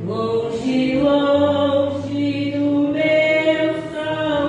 Longe, longe do meu Salvador.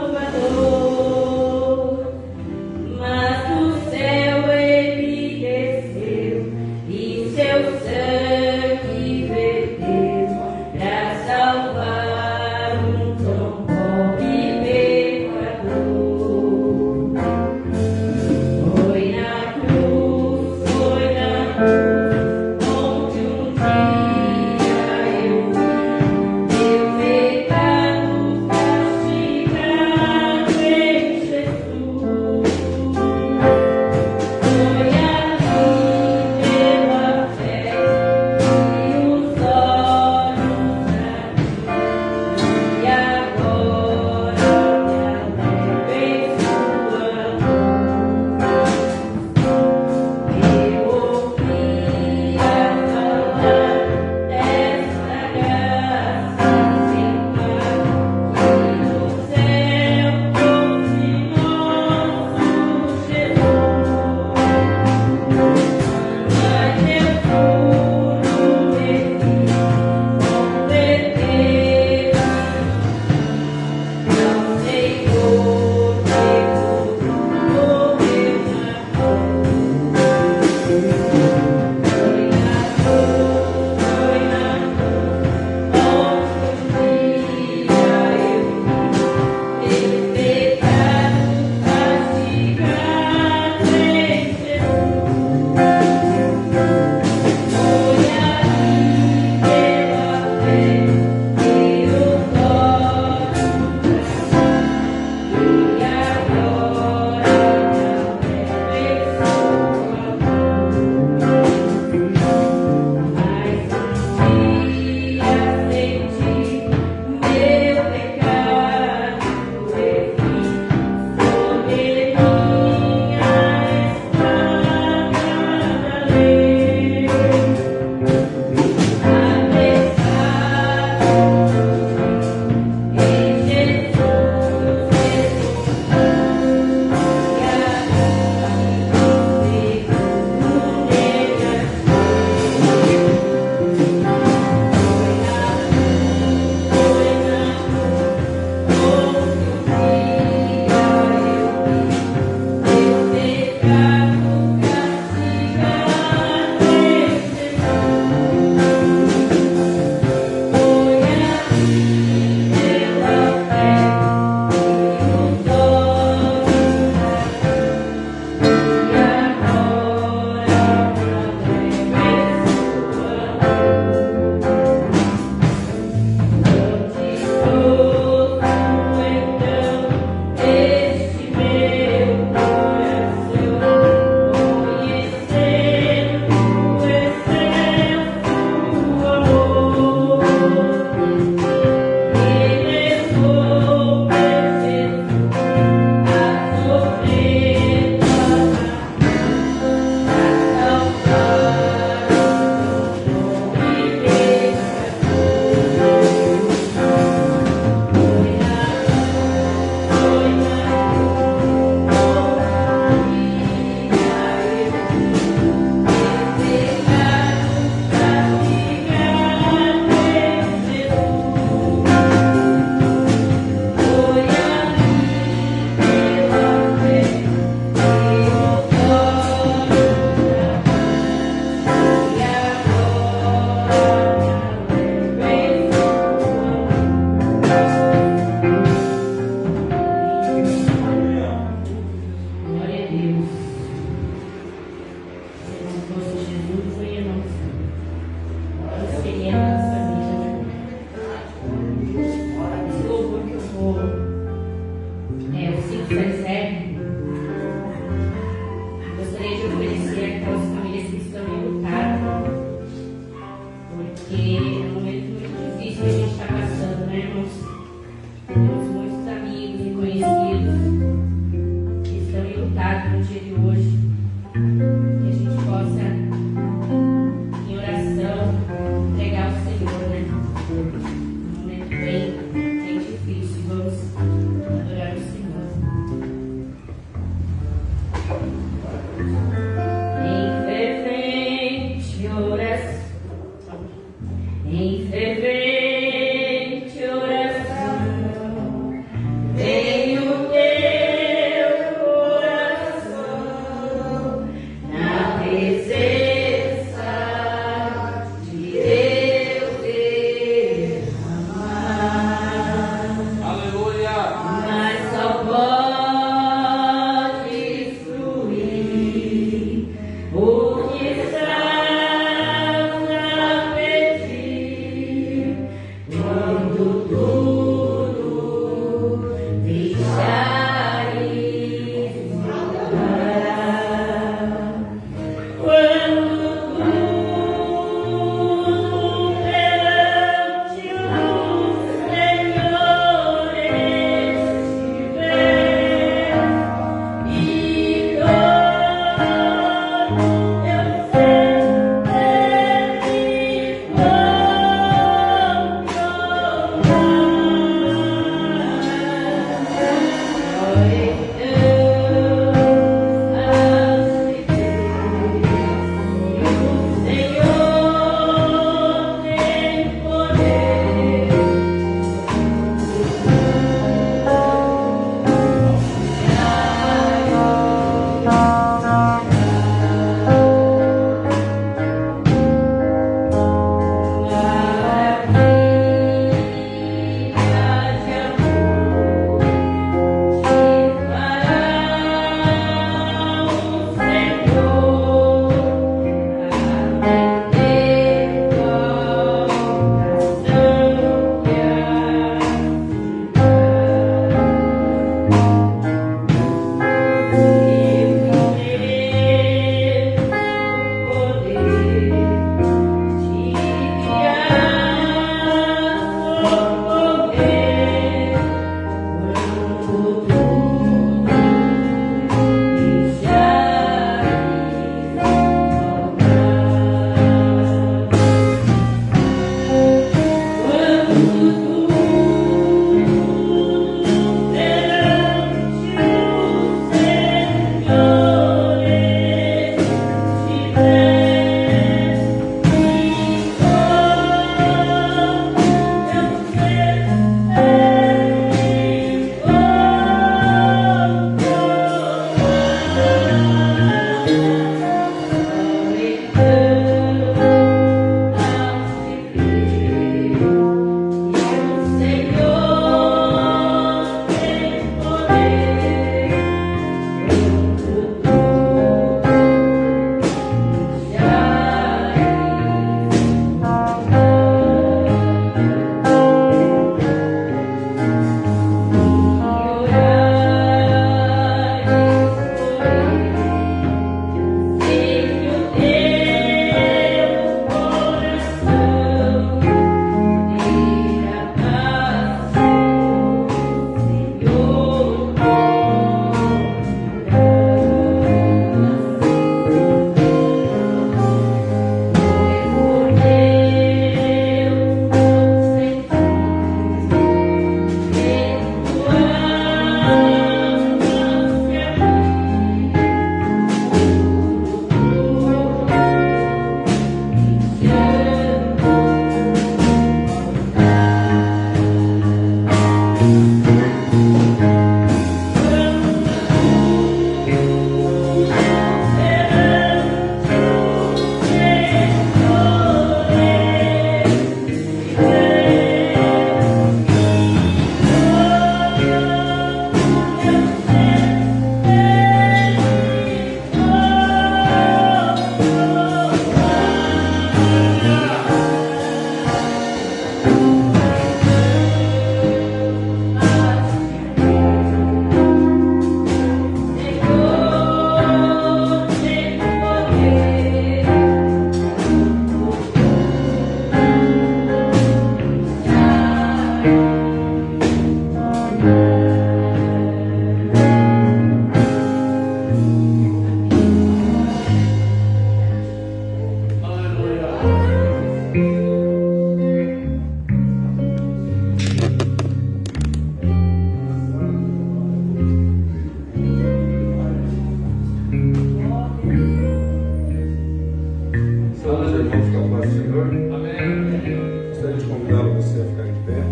você a ficar em pé.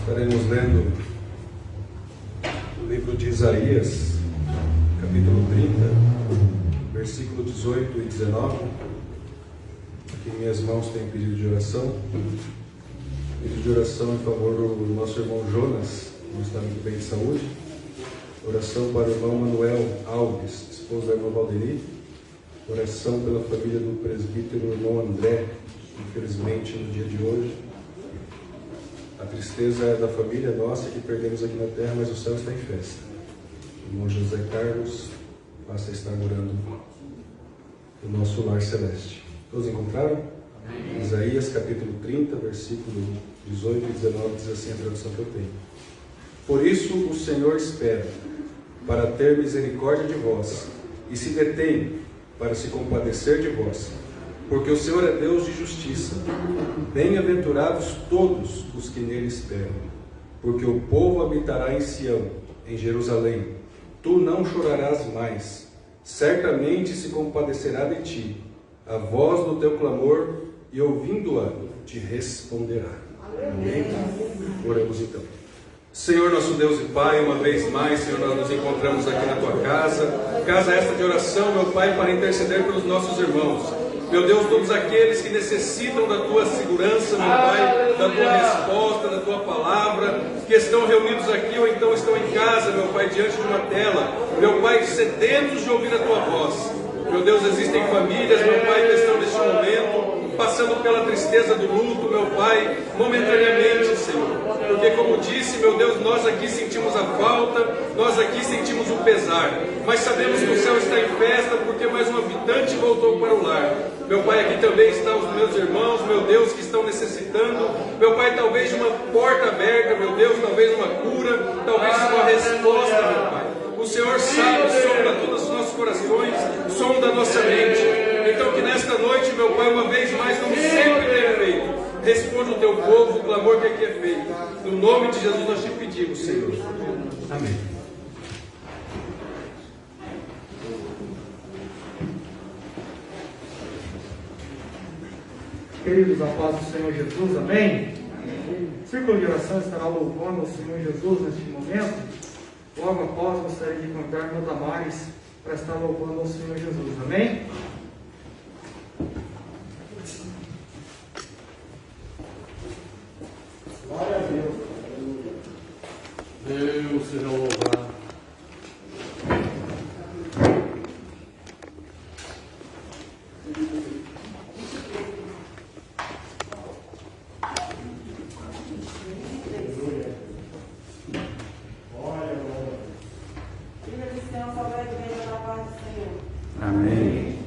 Estaremos lendo o livro de Isaías, capítulo 30, versículo 18 e 19. Aqui em minhas mãos tem pedido de oração. Pedido de oração em favor do nosso irmão Jonas, que não está muito bem de saúde. Oração para o irmão Manuel Alves, esposo da irmã Valderi. Oração pela família do presbítero irmão André, infelizmente no dia de hoje. A tristeza é da família nossa que perdemos aqui na terra, mas o céu está em festa. O irmão José Carlos passa a estar morando no nosso lar celeste. Todos encontraram? Amém. Isaías capítulo 30, versículo 18 e 19 diz assim a tradução que eu tenho. Por isso o Senhor espera para ter misericórdia de vós e se detém para se compadecer de vós, porque o Senhor é Deus de justiça. Bem-aventurados todos os que nele esperam, porque o povo habitará em Sião, em Jerusalém. Tu não chorarás mais, certamente se compadecerá de ti, a voz do teu clamor, e ouvindo-a, te responderá. Amém? Oramos então. Senhor, nosso Deus e Pai, uma vez mais, Senhor, nós nos encontramos aqui na Tua casa, casa esta de oração, meu Pai, para interceder pelos nossos irmãos. Meu Deus, todos aqueles que necessitam da Tua segurança, meu Pai, da Tua resposta, da Tua palavra, que estão reunidos aqui ou então estão em casa, meu Pai, diante de uma tela, meu Pai, sedentos de ouvir a Tua voz. Meu Deus, existem famílias, meu Pai, que estão neste momento passando pela tristeza do luto, meu Pai, momentaneamente, Senhor. Porque como disse, meu Deus, nós aqui sentimos a falta, nós aqui sentimos o pesar, mas sabemos que o céu está em festa, porque mais um habitante voltou para o lar. Meu Pai, aqui também estão os meus irmãos, meu Deus, que estão necessitando, meu Pai, talvez de uma porta aberta, meu Deus, talvez uma cura, talvez uma resposta, meu Pai. O Senhor sabe, sonda todos os nossos corações, sonda a nossa mente. Então que nesta noite, meu Pai, uma vez mais, como sempre tem feito, responda o teu povo, o clamor que aqui é feito. No nome de Jesus nós te pedimos, Senhor. Amém. Queridos, a paz do Senhor Jesus, amém? O círculo de oração estará louvando ao Senhor Jesus neste momento. Logo após, gostaria de cantar no Damares para estar louvando ao Senhor Jesus, amém? Glória a Deus. Deus seja louvado. Amém.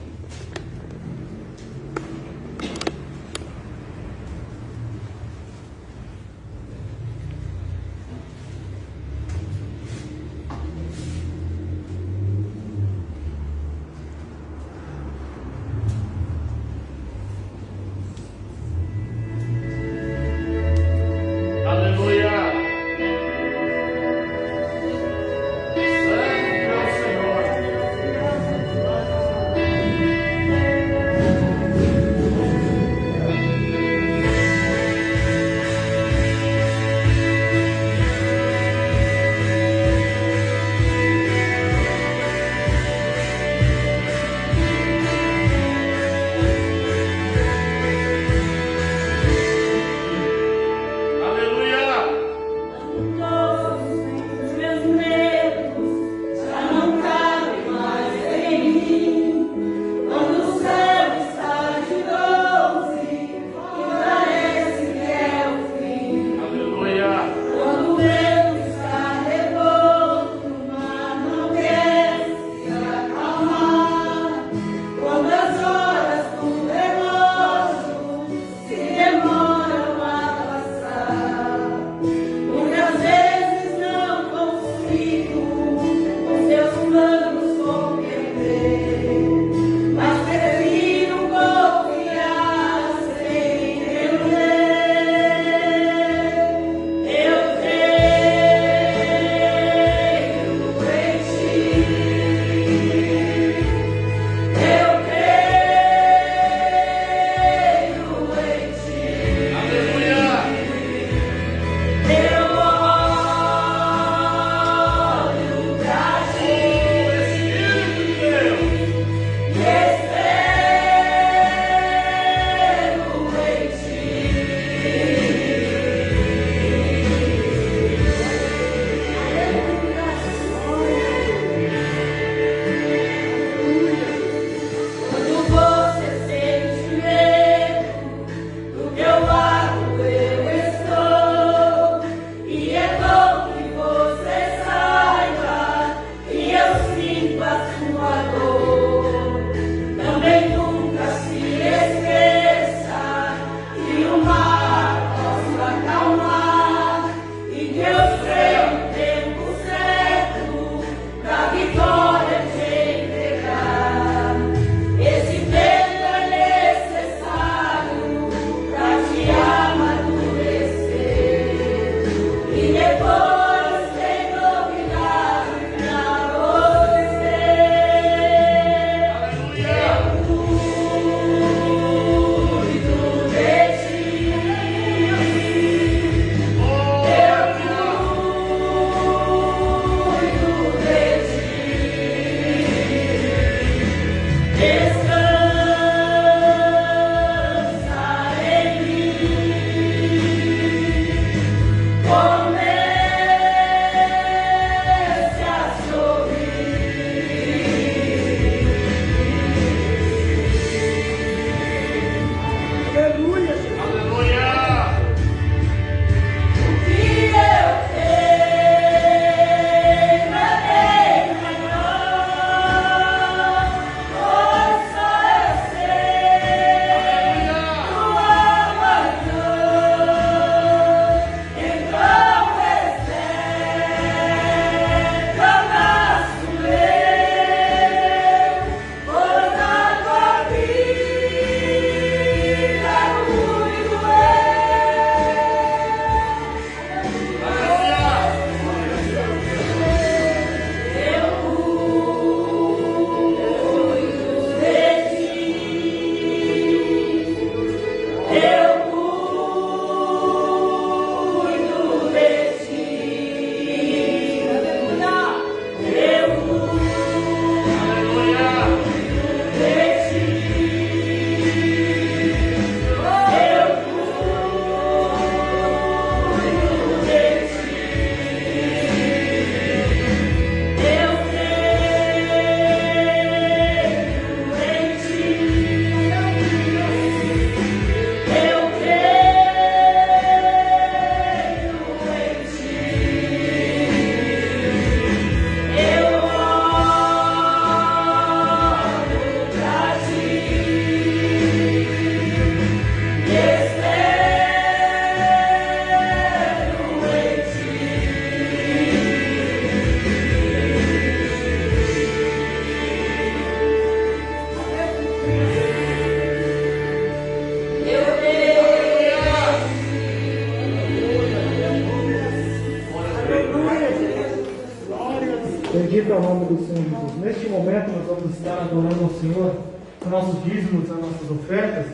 bendito é o nome do Senhor Jesus. Neste momento nós vamos estar adorando ao Senhor com nossos dízimos, as nossas ofertas.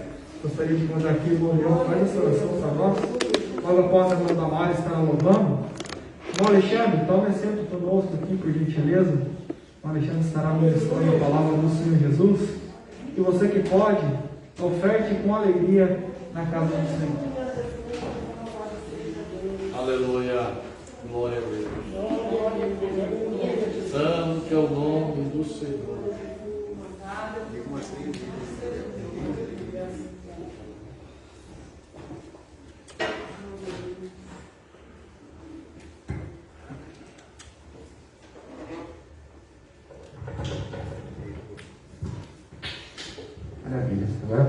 Gostaria de mandar aqui o Leão, faz essa oração para nós. Logo após a irmã Damara estar louvando. Irmão Alexandre, tome assento conosco aqui, por gentileza. O Alexandre estará ministrando a palavra do Senhor Jesus. E você que pode, oferte com alegria na casa do Senhor. Aleluia, glória a Deus. Santo é o nome do Senhor. Maravilha, você vai?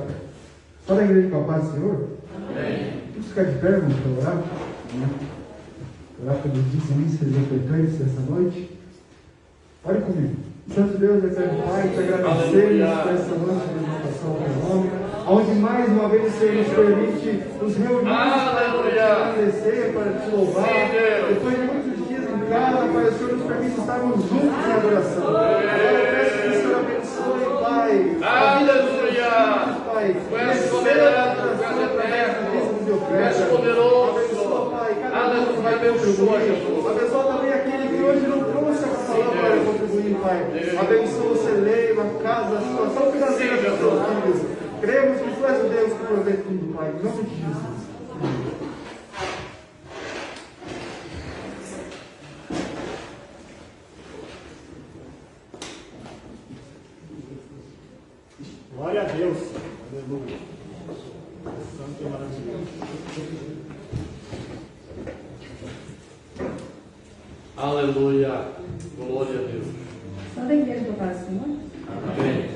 Só da igreja com a paz do Senhor? Amém. Vamos ficar de pé, irmãos, para orar? Orar pelos dizimistas e ofertantes dessa noite. Ore comigo. Santo Deus, eterno Pai, te agradecemos por essa noite de meditação ao teu nome, onde mais uma vez o Senhor nos permite nos reunir para te agradecer, para te louvar. Depois de muitos dias em casa, Pai, o Senhor nos permite estarmos juntos em adoração. Eu peço que o Senhor abençoe, Pai. Aleluia! Pai, Tu és soberano, tu és eterno, tu és poderoso. Aleluia, abençoa, Jesus. Abençoa também aquele que hoje não trouxe a palavra para contribuir, Pai. Abençoa o celeiro, a casa, a situação financeira dos seus filhos. Cremos que Tu és o Deus que provê tudo, Pai. Em nome de Jesus. Glória a Deus. Aleluia. Santo e maravilhoso. Aleluia, glória a Deus. Só da igreja do Pai do Senhor? Amém.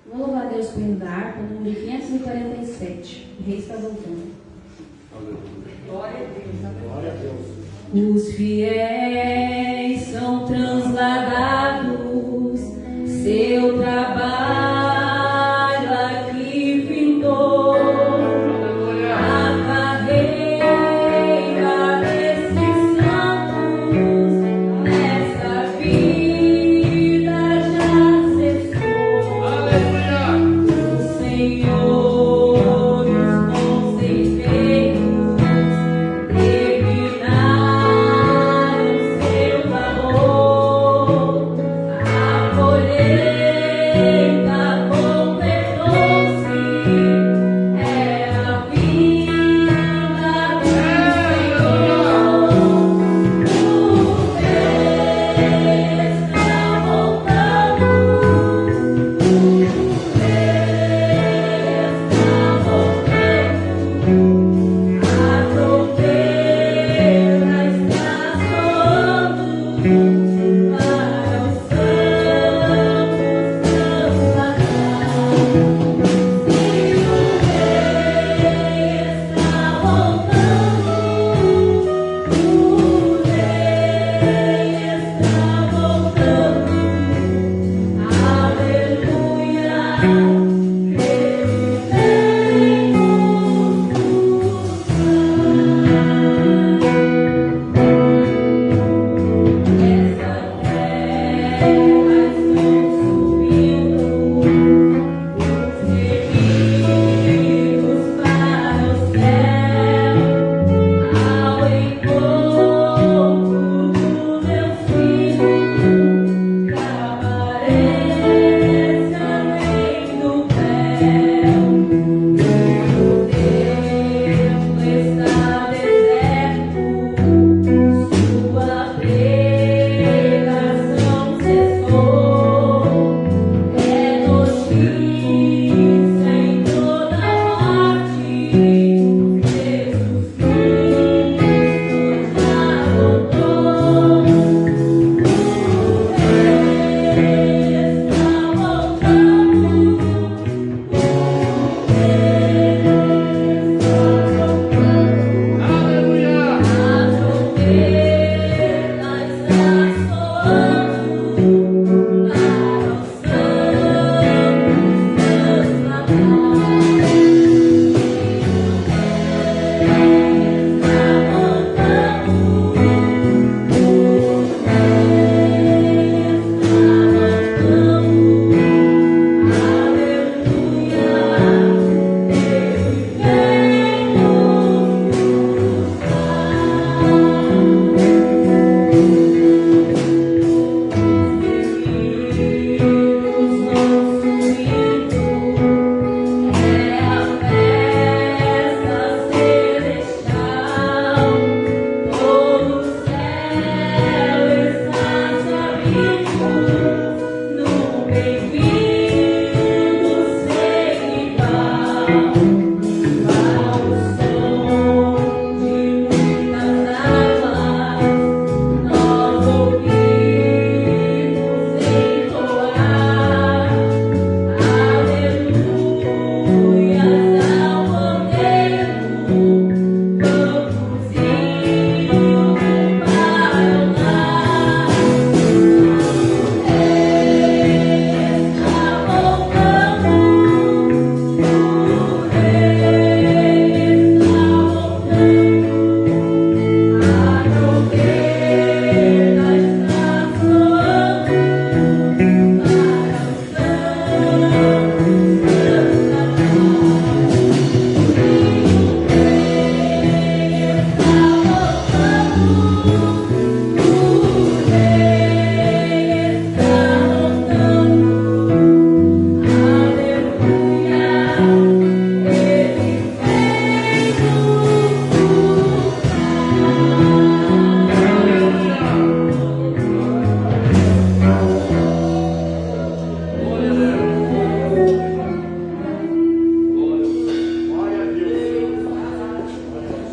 Vou louvar a Deus por dar, pelo número 547. O rei está voltando. Aleluia. Glória a Deus. Glória a Deus. Os fiéis são transladados, seu trabalho aqui findou. A carreira desses santos nessa vida já cessou. O Senhor os concedeu. Seu valor, a colheita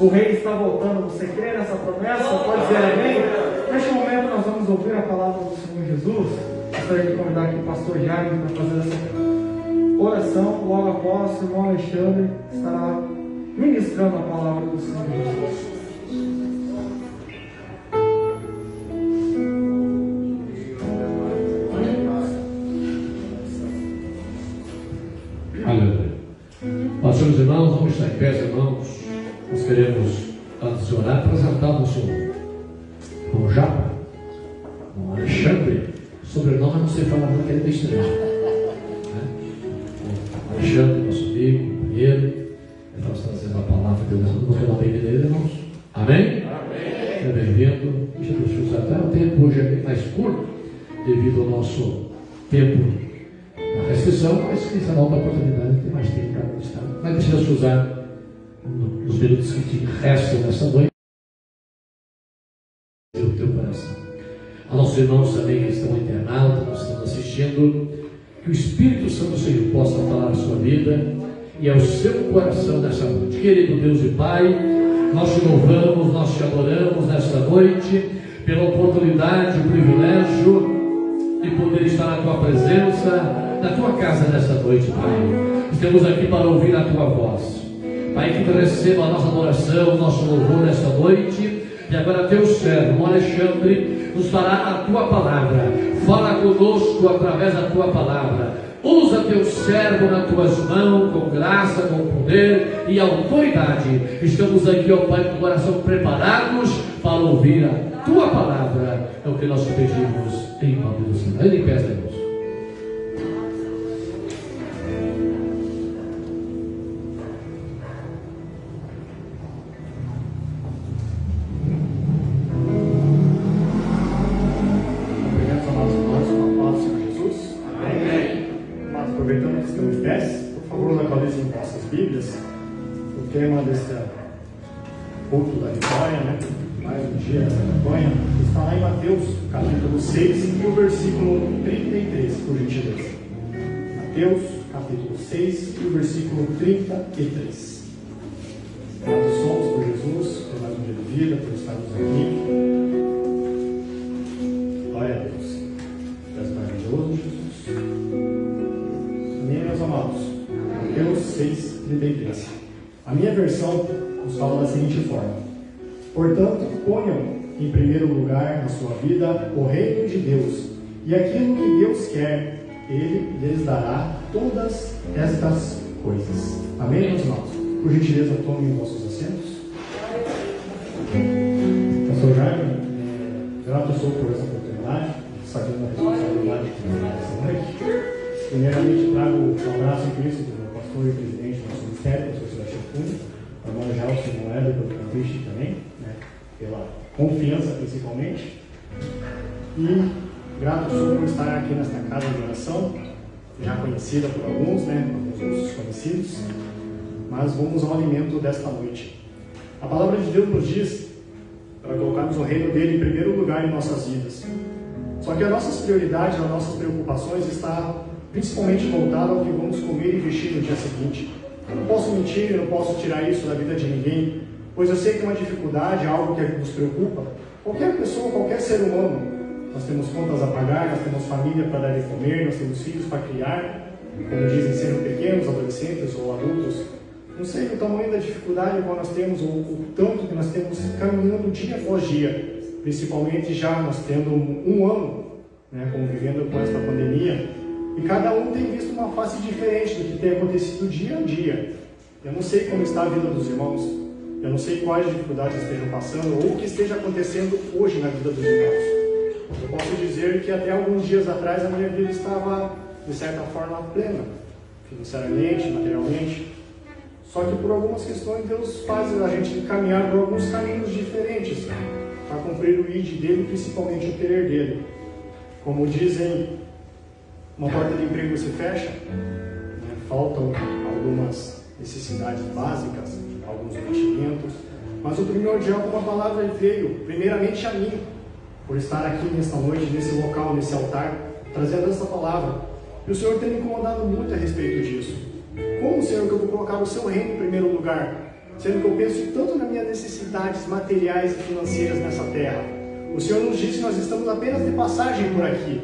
O rei está voltando. Você crê nessa promessa? Pode dizer amém? Neste momento nós vamos ouvir a palavra do Senhor Jesus. Gostaria de convidar aqui o pastor Jaime para fazer essa oração. Logo após, o irmão Alexandre estará ministrando a palavra do Senhor Jesus. Aleluia. Meus irmãos, vamos estar em pé, irmãos. Nós queremos, antes de orar, apresentar o nosso irmão Japa, o Alexandre. Sobrenome eu não sei falar, não quero deixar. O Alexandre, nosso amigo, companheiro, ele está trazendo a palavra de Deus no final bem dele, irmãos. Amém? Amém. Seja bem-vindo. Deixa Deus usar. Até o tempo hoje é mais curto, devido ao nosso tempo da restrição, mas quem sabe outra oportunidade, tem mais tempo para ministrar. Mas deixa Deus usar nos minutos que te restam nessa noite, o teu coração. A nossos irmãos também que estão internados, que estão assistindo, que o Espírito Santo do Senhor possa falar a sua vida e ao seu coração nessa noite. Querido Deus e Pai, nós te louvamos, nós te adoramos nesta noite, pela oportunidade, o privilégio de poder estar na tua presença, na tua casa nesta noite, Pai. Estamos aqui para ouvir a tua voz. Pai, que tu receba a nossa adoração, o nosso louvor nesta noite. E agora teu servo, Alexandre, nos fará a tua palavra. Fala conosco através da tua palavra. Usa teu servo nas tuas mãos, com graça, com poder e autoridade. Estamos aqui, ó Pai, com o coração preparados para ouvir a tua palavra. É o que nós te pedimos em nome do Senhor. Ele peça, Deus. O tema desse culto da vitória, né? Mais um dia da campanha, está lá em Mateus, capítulo 6 e o versículo 33, por gentileza. Mateus, capítulo 6 e o versículo 33. Nós somos por Jesus, por mais um dia de vida, por estarmos aqui. Glória a Deus. Deus maravilhoso, Jesus. Amém, meus amados. Mateus 6, 33. A minha versão nos fala da seguinte forma: portanto, ponham em primeiro lugar na sua vida o reino de Deus, e aquilo que Deus quer, Ele lhes dará todas estas coisas. Amém, meus irmãos? Por gentileza, tomem os vossos assentos. Pastor Jaime, grato sou por essa oportunidade, sabendo a responsabilidade que me dá essa noite. Primeiramente, trago um abraço em Cristo do meu pastor e presidente do nosso ministério, pastor Sebastião Cunha, o irmão Gelson Moeda, pelo convite também, né, pela confiança principalmente. E grato sou por estar aqui nesta casa de oração, já conhecida por alguns, né, alguns outros conhecidos, mas vamos ao alimento desta noite. A palavra de Deus nos diz para colocarmos o reino dele em primeiro lugar em nossas vidas. Só que as nossas prioridades, as nossas preocupações estão principalmente voltadas ao que vamos comer e vestir no dia seguinte. Eu não posso mentir, eu não posso tirar isso da vida de ninguém, pois eu sei que é uma dificuldade, algo que nos preocupa. Qualquer pessoa, qualquer ser humano, nós temos contas a pagar, nós temos família para dar de comer, nós temos filhos para criar, como dizem, sendo pequenos, adolescentes ou adultos. Não sei o tamanho da dificuldade que nós temos, ou o tanto que nós temos caminhando dia após dia, principalmente já nós tendo um ano, né, convivendo com esta pandemia. E cada um tem visto uma face diferente do que tem acontecido dia a dia. Eu não sei como está a vida dos irmãos. Eu não sei quais dificuldades estejam passando ou o que esteja acontecendo hoje na vida dos irmãos. Eu posso dizer que até alguns dias atrás a minha vida estava, de certa forma, plena. Financeiramente, materialmente. Só que por algumas questões Deus faz a gente caminhar por alguns caminhos diferentes para cumprir o ID dele, principalmente o querer dele. Como dizem, uma porta de emprego se fecha, né? Faltam algumas necessidades básicas, alguns investimentos, mas o primordial, como a palavra veio, primeiramente a mim, por estar aqui nesta noite, nesse local, nesse altar, trazendo essa palavra. E o Senhor tem me incomodado muito a respeito disso. Como, Senhor, que eu vou colocar o seu reino em primeiro lugar? sendo que eu penso tanto nas minhas necessidades materiais e financeiras nessa terra. O Senhor nos diz que nós estamos apenas de passagem por aqui.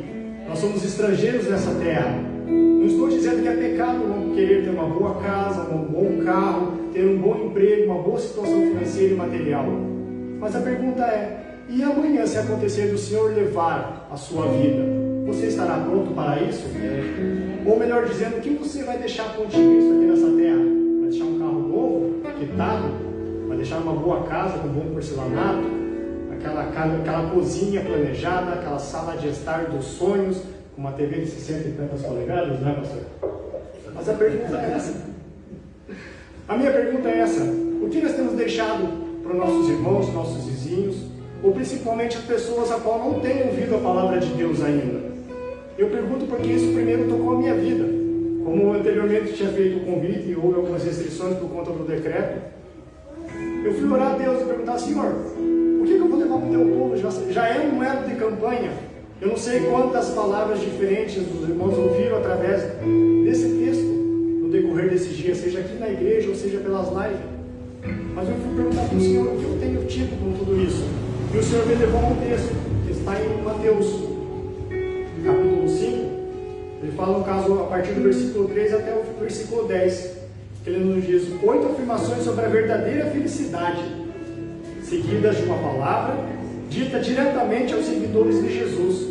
Nós somos estrangeiros nessa terra. Não estou dizendo que é pecado não querer ter uma boa casa, um bom carro, ter um bom emprego, uma boa situação financeira e material. Mas a pergunta é, e amanhã, se acontecer do Senhor levar a sua vida, você estará pronto para isso? Ou melhor dizendo, o que você vai deixar contigo isso aqui nessa terra? Vai deixar um carro novo, quitado? Vai deixar uma boa casa com bom porcelanato? Aquela cozinha planejada, aquela sala de estar dos sonhos, com uma TV de 60 e tantas polegadas, né, pastor? Mas a pergunta é essa. A minha pergunta é essa. O que nós temos deixado para os nossos irmãos, nossos vizinhos, ou principalmente as pessoas a qual não têm ouvido a palavra de Deus ainda? Eu pergunto porque isso primeiro tocou a minha vida. Como anteriormente tinha feito o convite e houve algumas restrições por conta do decreto, eu fui orar a Deus e perguntar, Senhor, o que eu vou levar para o teu povo? Já é um elo de campanha. Eu não sei quantas palavras diferentes os irmãos ouviram através desse texto no decorrer desses dias, seja aqui na igreja ou seja pelas lives. Mas eu fui perguntar para o Senhor o que eu tenho tido com tudo isso. E o Senhor me levou a um texto que está em Mateus, capítulo 5. Ele fala um caso a partir do versículo 3 até o versículo 10. Que ele nos diz 8 afirmações sobre a verdadeira felicidade, seguidas de uma palavra dita diretamente aos seguidores de Jesus.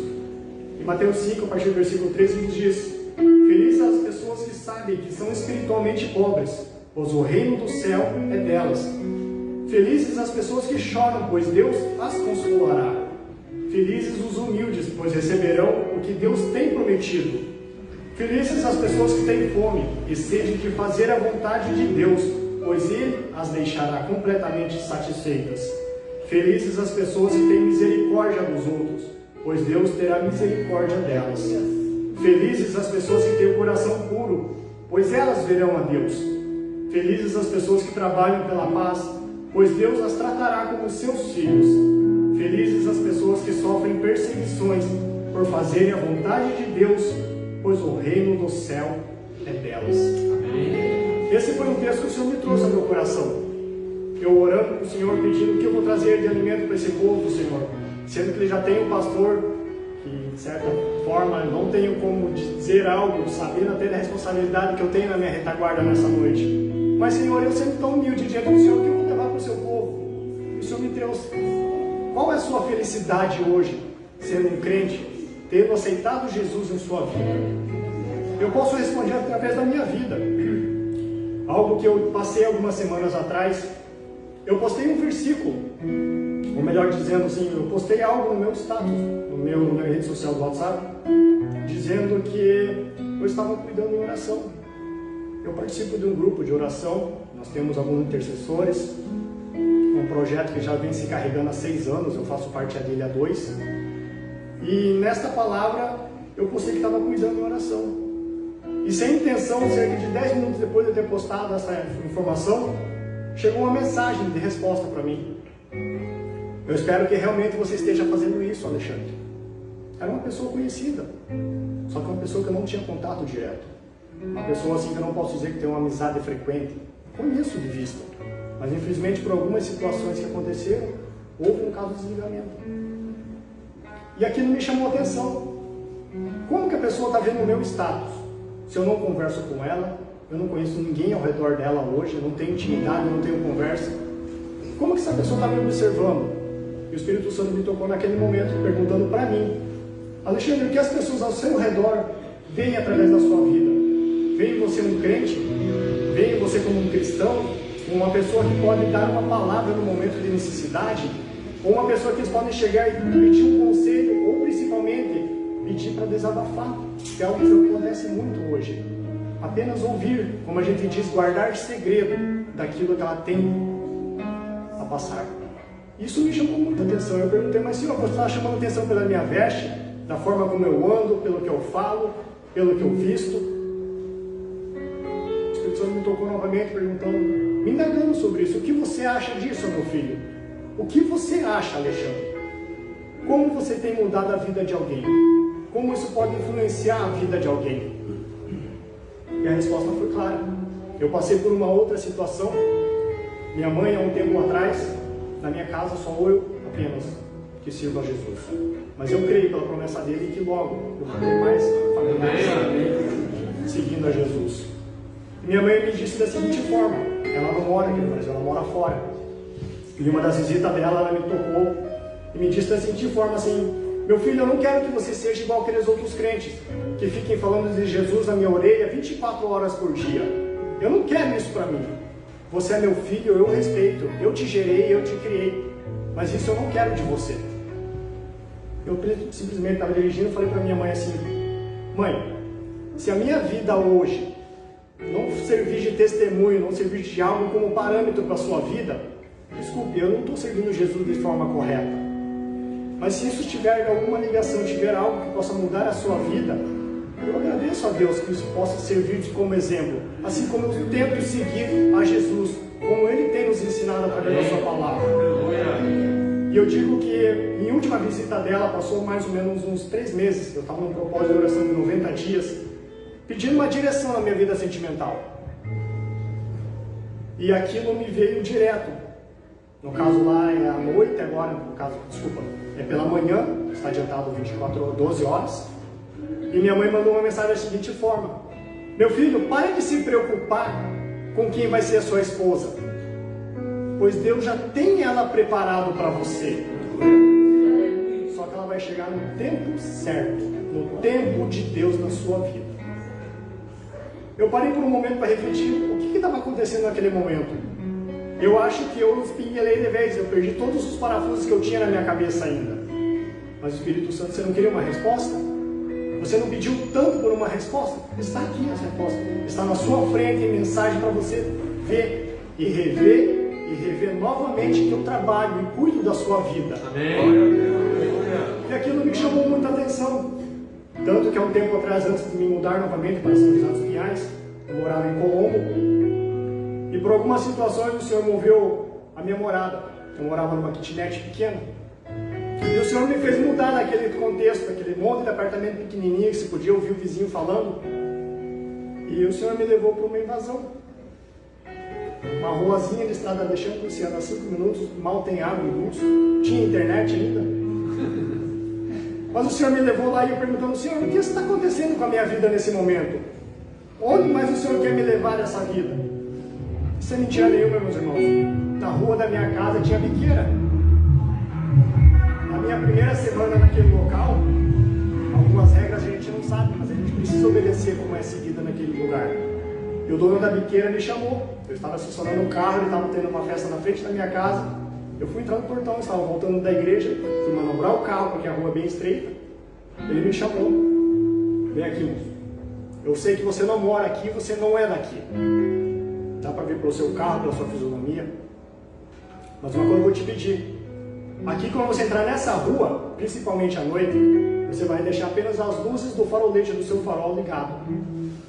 Em Mateus 5, a partir do versículo 13, ele diz: felizes as pessoas que sabem que são espiritualmente pobres, pois o reino do céu é delas. Felizes as pessoas que choram, pois Deus as consolará. Felizes os humildes, pois receberão o que Deus tem prometido. Felizes as pessoas que têm fome e sede de fazer a vontade de Deus, pois Ele as deixará completamente satisfeitas. Felizes as pessoas que têm misericórdia dos outros, pois Deus terá misericórdia delas. Felizes as pessoas que têm o coração puro, pois elas verão a Deus. Felizes as pessoas que trabalham pela paz, pois Deus as tratará como seus filhos. Felizes as pessoas que sofrem perseguições por fazerem a vontade de Deus, pois o reino do céu é delas. Esse foi um texto que o Senhor me trouxe ao meu coração. Eu orando para o Senhor, pedindo o que eu vou trazer de alimento para esse povo, Senhor. Sendo que ele já tem um pastor que, de certa forma, não tenho como dizer algo, sabendo até da responsabilidade que eu tenho na minha retaguarda nessa noite. Mas, Senhor, eu sempre tão humilde diante do Senhor, o que eu vou levar para o seu povo? O Senhor me trouxe. Qual é a sua felicidade hoje, sendo um crente, tendo aceitado Jesus em sua vida? Eu posso responder através da minha vida. Algo que eu passei algumas semanas atrás, eu postei um versículo, ou melhor dizendo assim, eu postei algo no meu status, na minha rede social do WhatsApp, dizendo que eu estava cuidando em oração. Eu participo de um grupo de oração, nós temos alguns intercessores, um projeto que já vem se carregando há 6 anos, eu faço parte dele há 2, e nesta palavra eu postei que estava cuidando em oração. E sem intenção, cerca de 10 minutos depois de eu ter postado essa informação, chegou uma mensagem de resposta para mim. Eu espero que realmente você esteja fazendo isso, Alexandre. Era uma pessoa conhecida, só que uma pessoa que eu não tinha contato direto. Uma pessoa assim que eu não posso dizer que tem uma amizade frequente. Conheço de vista, mas infelizmente por algumas situações que aconteceram, houve um caso de desligamento. E aquilo me chamou a atenção. Como que a pessoa está vendo o meu status? Se eu não converso com ela, eu não conheço ninguém ao redor dela hoje, eu não tenho intimidade, eu não tenho conversa. Como que essa pessoa está me observando? E o Espírito Santo me tocou naquele momento, perguntando para mim: Alexandre, o que as pessoas ao seu redor veem através da sua vida? Veem você um crente? Veem você como um cristão? Uma pessoa que pode dar uma palavra no momento de necessidade? Ou uma pessoa que eles podem chegar e pedir um conselho, ou principalmente pedir para desabafar, que é algo que acontece muito hoje. Apenas ouvir, como a gente diz, guardar segredo daquilo que ela tem a passar. Isso me chamou muita atenção. Eu perguntei, mas Senhor, você está chamando atenção pela minha veste, da forma como eu ando, pelo que eu falo, pelo que eu visto? O Espírito Santo me tocou novamente perguntando, me indagando sobre isso. O que você acha disso, meu filho? O que você acha, Alexandre? Como você tem mudado a vida de alguém? Como isso pode influenciar a vida de alguém? E a resposta foi clara. Eu passei por uma outra situação Minha mãe, há um tempo atrás, na minha casa, só eu apenas que sirvo a Jesus. Mas eu creio pela promessa dele que logo eu vou ter mais familiares seguindo a Jesus. E minha mãe me disse da seguinte forma: ela não mora aqui no Brasil, ela mora fora. E uma das visitas dela, ela me tocou e me disse da seguinte forma assim: meu filho, eu não quero que você seja igual aqueles outros crentes que fiquem falando de Jesus na minha orelha 24 horas por dia. Eu não quero isso para mim. Você é meu filho, eu respeito, eu te gerei, eu te criei, mas isso eu não quero de você. Eu simplesmente estava dirigindo e falei para minha mãe assim: mãe, se a minha vida hoje não servir de testemunho, não servir de algo como parâmetro para a sua vida, desculpe, eu não estou servindo Jesus de forma correta. Mas se isso tiver alguma ligação, tiver algo que possa mudar a sua vida, eu agradeço a Deus que isso possa servir como exemplo, assim como eu tento seguir a Jesus, como Ele tem nos ensinado através da sua palavra. E eu digo que minha última visita dela passou mais ou menos uns 3 meses. Eu estava num propósito de oração de 90 dias, pedindo uma direção na minha vida sentimental. E aquilo me veio direto. No caso lá é à noite agora, no caso, desculpa, é pela manhã, está adiantado 12 horas. E minha mãe mandou uma mensagem da seguinte forma: meu filho, pare de se preocupar com quem vai ser a sua esposa, pois Deus já tem ela preparado para você. Só que ela vai chegar no tempo certo, no tempo de Deus na sua vida. Eu parei por um momento para refletir o que estava acontecendo naquele momento. Eu acho que eu espinhelei de vez, eu perdi todos os parafusos que eu tinha na minha cabeça ainda. Mas o Espírito Santo, você não queria uma resposta? Você não pediu tanto por uma resposta? Está aqui a resposta. Está na sua frente em mensagem para você ver e rever novamente que eu trabalho e cuido da sua vida. Amém. E aquilo me chamou muita atenção. Tanto que há um tempo atrás, antes de me mudar novamente para São José dos Pinhais, eu morava em Colombo. E por algumas situações o Senhor moveu a minha morada. Eu morava numa kitnet pequena. E o Senhor me fez mudar daquele contexto, daquele monte de apartamento pequenininho que se podia ouvir o vizinho falando. E o Senhor me levou para uma invasão. Uma ruazinha de estrada deixando o Luciano a 5 minutos, mal tem água e luz, tinha internet ainda. Mas o Senhor me levou lá e eu perguntando: Senhor, o que está acontecendo com a minha vida nesse momento? Onde mais o Senhor quer me levar nessa vida? Isso é mentira nenhuma, meus irmãos. Na rua da minha casa tinha biqueira. Na minha primeira semana naquele local, algumas regras a gente não sabe, mas a gente precisa obedecer como é seguida naquele lugar. E o dono da biqueira me chamou. Eu estava estacionando um carro, ele estava tendo uma festa na frente da minha casa. Eu fui entrar no portão, eu estava voltando da igreja, fui manobrar o carro porque a rua é bem estreita. Ele me chamou: vem aqui, moço. Eu sei que você não mora aqui, você não é daqui. Dá para ver pelo seu carro, pela sua fisionomia. Mas uma coisa eu vou te pedir: aqui, quando você entrar nessa rua, principalmente à noite, você vai deixar apenas as luzes do farolete do seu farol ligado.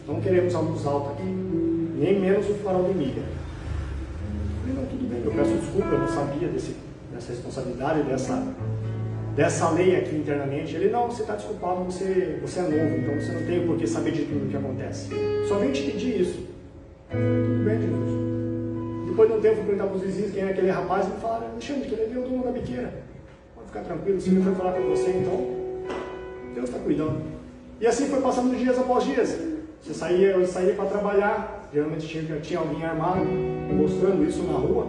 Não queremos a luz alta aqui, nem menos o farol de milha. Eu falei: não, tudo bem, eu peço desculpa, eu não sabia dessa responsabilidade, dessa lei aqui internamente. Ele: não, você está desculpado, você é novo, então você não tem por que saber de tudo o que acontece. Só vim te pedir isso. Tudo bem, Jesus. Depois de um tempo, eu fui perguntar para os vizinhos quem é aquele rapaz e me falaram: Alexandre, que ele é o dono da biqueira. Pode ficar tranquilo, se ele foi falar com você, então Deus está cuidando. E assim foi passando dias após dias. Eu saía para trabalhar, geralmente tinha alguém armado, mostrando isso na rua.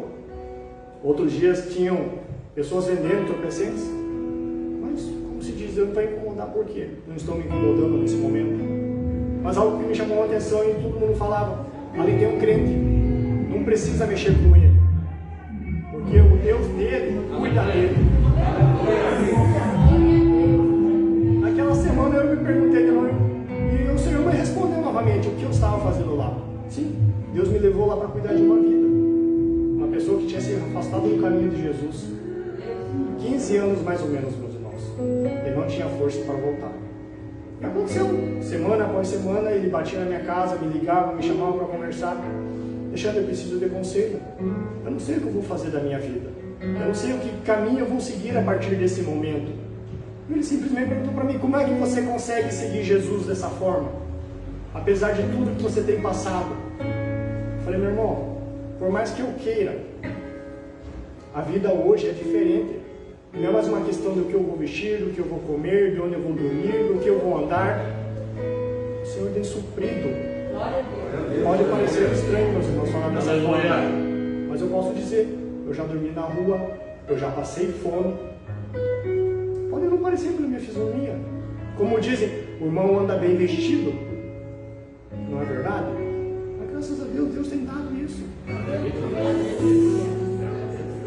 Outros dias tinham pessoas vendendo entorpecentes. Mas, como se diz, eu não estou incomodar por quê? Não estou me incomodando nesse momento. Mas algo que me chamou a atenção e todo mundo falava: ali tem um crente, não precisa mexer com ele, porque o Deus dele cuida dele. Naquela semana eu me perguntei de novo, e o Senhor me respondeu novamente o que eu estava fazendo lá. Sim, Deus me levou lá para cuidar de uma vida, uma pessoa que tinha se afastado do caminho de Jesus 15 anos mais ou menos, meus irmãos. Ele não tinha força para voltar. E aconteceu, semana após semana ele batia na minha casa, me ligava, me chamava para conversar. Alexandre, eu preciso de conselho. Eu não sei o que eu vou fazer da minha vida. Eu não sei o que caminho eu vou seguir a partir desse momento. Ele simplesmente perguntou para mim: como é que você consegue seguir Jesus dessa forma? Apesar de tudo que você tem passado. Eu falei: meu irmão, por mais que eu queira, a vida hoje é diferente. Não é mais uma questão do que eu vou vestir, do que eu vou comer, de onde eu vou dormir, do que eu vou andar. O Senhor tem suprido. Pode parecer estranho, meus irmãos, falar dessa forma, mas eu posso dizer, eu já dormi na rua, eu já passei fome. Pode não parecer pela minha fisionomia. Como dizem, o irmão anda bem vestido. Não é verdade? Mas graças a Deus, Deus tem dado isso.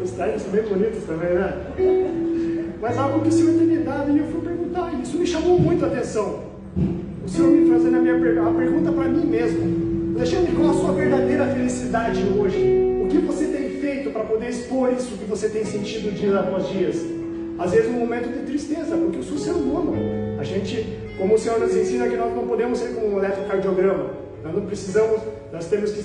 Os ternos são bem bonitos também, né? Mas algo que o Senhor tem me dado, e eu fui perguntar, e isso me chamou muito a atenção. O Senhor me fazendo a pergunta para mim mesmo: Alexandre, qual a sua verdadeira felicidade hoje? O que você tem feito para poder expor isso que você tem sentido dia após dias? Às vezes um momento de tristeza, porque eu sou ser humano. A gente, como o Senhor nos ensina, que nós não podemos ser como um eletrocardiograma. Nós não precisamos, nós temos que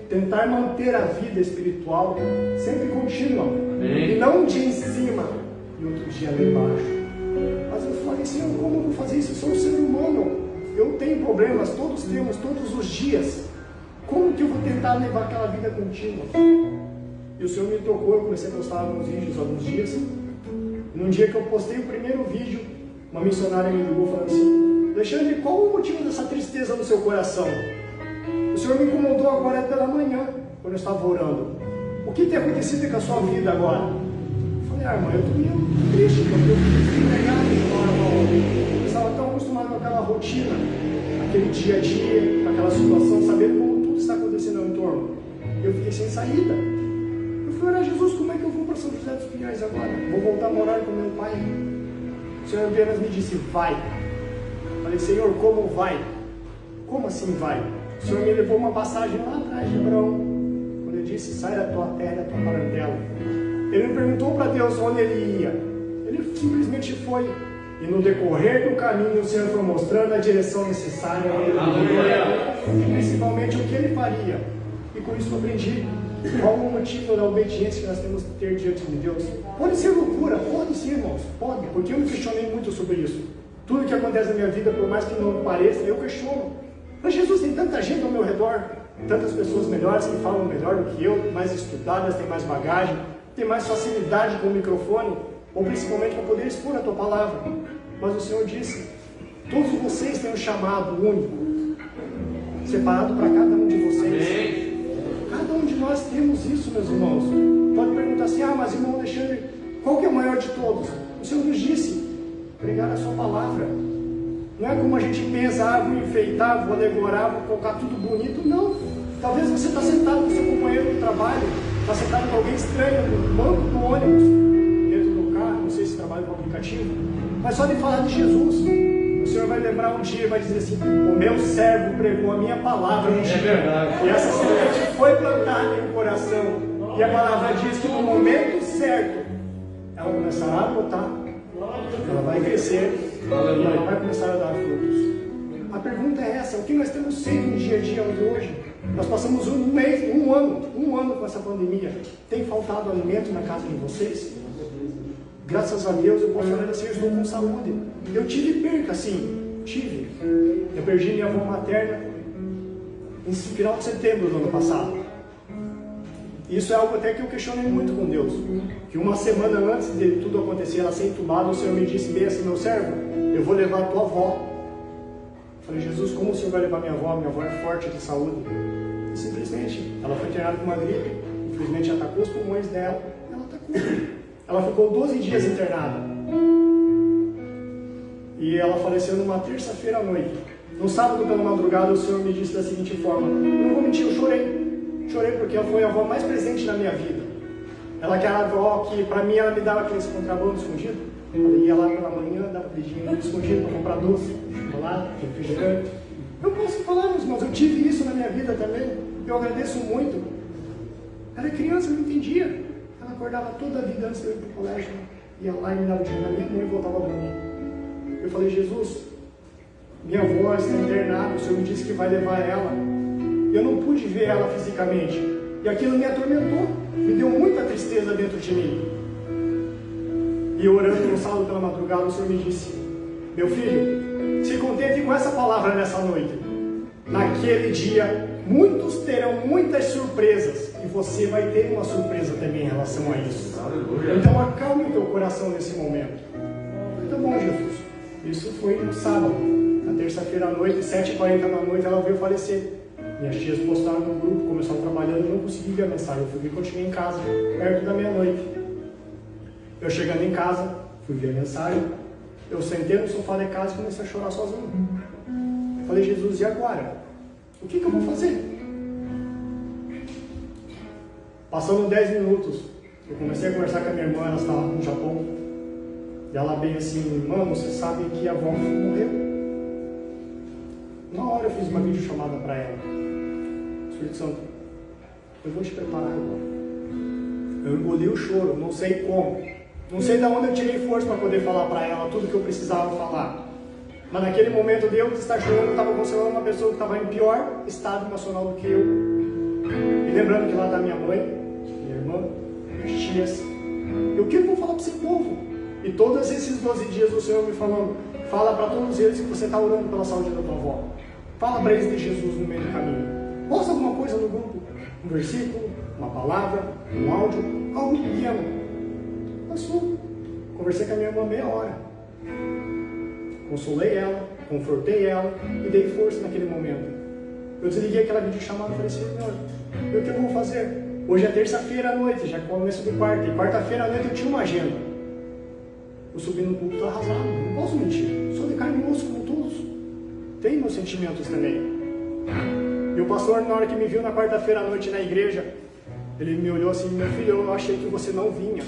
tentar manter a vida espiritual sempre contínua. E não um dia em cima e outro dia lá embaixo. Mas eu falei, Senhor, como eu vou fazer isso? Eu sou um ser humano. Eu tenho problemas, todos temos, todos os dias. Como que eu vou tentar levar aquela vida contínua? E o Senhor me tocou, eu comecei a postar alguns vídeos há alguns dias. E num dia que eu postei o primeiro vídeo, uma missionária me ligou falando assim: Alexandre, qual o motivo dessa tristeza no seu coração? O Senhor me incomodou agora pela manhã, quando eu estava orando. O que tem acontecido com a sua vida agora? Eu falei, irmã, eu estou meio triste, porque eu fui empregado de uma hora para outra. Eu estava tão acostumado com aquela rotina, aquele dia a dia, com aquela situação, sabendo como tudo está acontecendo ao entorno. Eu fiquei sem saída. Eu falei, olha, Jesus, como é que eu vou para São José dos Pinhais agora? Vou voltar a morar com meu pai? O Senhor apenas me disse, vai. Eu falei, Senhor, como vai? Como assim vai? O Senhor me levou uma passagem lá atrás de Abraão, quando ele disse, sai da tua terra, da tua parentela. Ele não perguntou para Deus onde ele ia, ele simplesmente foi. E no decorrer do caminho o Senhor foi mostrando a direção necessária, e principalmente o que ele faria. E com isso eu aprendi qual o motivo da obediência que nós temos que ter diante de Deus. Pode ser loucura, pode ser, irmãos, pode, porque eu me questionei muito sobre isso. Tudo que acontece na minha vida, por mais que não pareça, eu questiono. Mas Jesus, tem tanta gente ao meu redor, tantas pessoas melhores que falam melhor do que eu, mais estudadas, têm mais bagagem, têm mais facilidade com o microfone, ou principalmente para poder expor a tua palavra. Mas o Senhor disse, todos vocês têm um chamado único, separado para cada um de vocês. Cada um de nós temos isso, meus irmãos. Pode perguntar assim, mas irmão Alexandre, qual que é o maior de todos? O Senhor nos disse, pregar a sua palavra. Não é como a gente pensa, vou enfeitar, vou decorar, vou colocar tudo bonito. Não. Talvez você está sentado com seu companheiro de trabalho, está sentado com alguém estranho no banco do ônibus, dentro do carro, não sei se trabalha com aplicativo, mas só de falar de Jesus, o Senhor vai lembrar um dia e vai dizer assim, o meu servo pregou a minha palavra no dia. É verdade. E essa semente foi plantada em um coração. E a palavra diz que no momento certo, ela começará a brotar, ela vai crescer, e ela vai começar a dar frutos. A pergunta é essa, o que nós temos feito no dia a dia hoje? Nós passamos um ano com essa pandemia. Tem faltado alimento na casa de vocês? Graças a Deus eu posso falar assim, eu estou com saúde. Eu tive perca, sim, tive. Eu perdi minha avó materna no final de setembro do ano passado. Isso é algo até que eu questionei muito com Deus. Que uma semana antes de tudo acontecer, ela ser entubada, o Senhor me disse bem assim, meu servo, eu vou levar a tua avó. Eu falei, Jesus, como o Senhor vai levar minha avó? Minha avó é forte de saúde. E simplesmente, ela foi internada com uma gripe, infelizmente atacou os pulmões dela, ela atacou. Ela ficou 12 dias internada. E ela faleceu numa terça-feira à noite. No sábado pela madrugada, o Senhor me disse da seguinte forma, eu não vou mentir, eu chorei. Chorei porque ela foi a avó mais presente na minha vida. Ela que era a avó que, para mim, ela me dava aqueles contrabando escondido. Ela ia lá pela manhã, dava pedinho escondido para comprar doce, chocolate, refrigerante. Eu posso falar, meus irmãos, eu tive isso na minha vida também. Eu agradeço muito. Ela é criança, eu não entendia. Ela acordava toda a vida antes de eu ir para o colégio. Ia lá e me dava dinheiro na minha mãe e voltava a dormir. Eu falei, Jesus, minha avó está internada, o Senhor me disse que vai levar ela. Eu não pude ver ela fisicamente. E aquilo me atormentou. Me deu muita tristeza dentro de mim. E orando no sábado pela madrugada, o Senhor me disse, meu filho, se contente com essa palavra nessa noite. Naquele dia, muitos terão muitas surpresas, e você vai ter uma surpresa também em relação a isso. Então acalme o teu coração nesse momento. Tá bom, Jesus. Isso foi no sábado. Na terça-feira à noite, 7h40 da noite, ela veio falecer. Minhas tias postaram no grupo, começaram trabalhando e não consegui ver a mensagem. Eu fui ver quando cheguei em casa, perto da meia-noite. Eu chegando em casa, fui ver a mensagem. Eu sentei no sofá de casa e comecei a chorar sozinho. Falei, Jesus, e agora? O que eu vou fazer? Passando 10 minutos, eu comecei a conversar com a minha irmã, ela estava no Japão. E ela bem assim, mano, você sabe que a avó morreu? Uma hora eu fiz uma videochamada para ela. Espírito Santo, eu vou te preparar agora. Eu engoli o choro, não sei como. Não sei de onde eu tirei força para poder falar para ela tudo que eu precisava falar. Mas naquele momento de eu estar chorando, eu estava consolando uma pessoa que estava em pior estado emocional do que eu. E lembrando que lá está minha mãe, minha irmã, minhas tias. E o que eu vou falar para esse povo? E todos esses 12 dias o Senhor me falando, fala para todos eles que você está orando pela saúde da tua avó. Fala para eles de Jesus no meio do caminho. Posta alguma coisa no grupo, um versículo, uma palavra, um áudio, algo pequeno. Passou. Conversei com a minha irmã meia hora. Consolei ela, confortei ela e dei força naquele momento. Eu desliguei aquela videochamada e falei, Senhor, e o que eu vou fazer? Hoje é terça-feira à noite, já começo de quarta. E quarta-feira à noite eu tinha uma agenda. Eu subi no culto arrasado, não posso mentir. Sou de carne e osso como todos. Tenho meus sentimentos também. E o pastor, na hora que me viu na quarta-feira à noite na igreja, ele me olhou assim, meu filho, eu achei que você não vinha.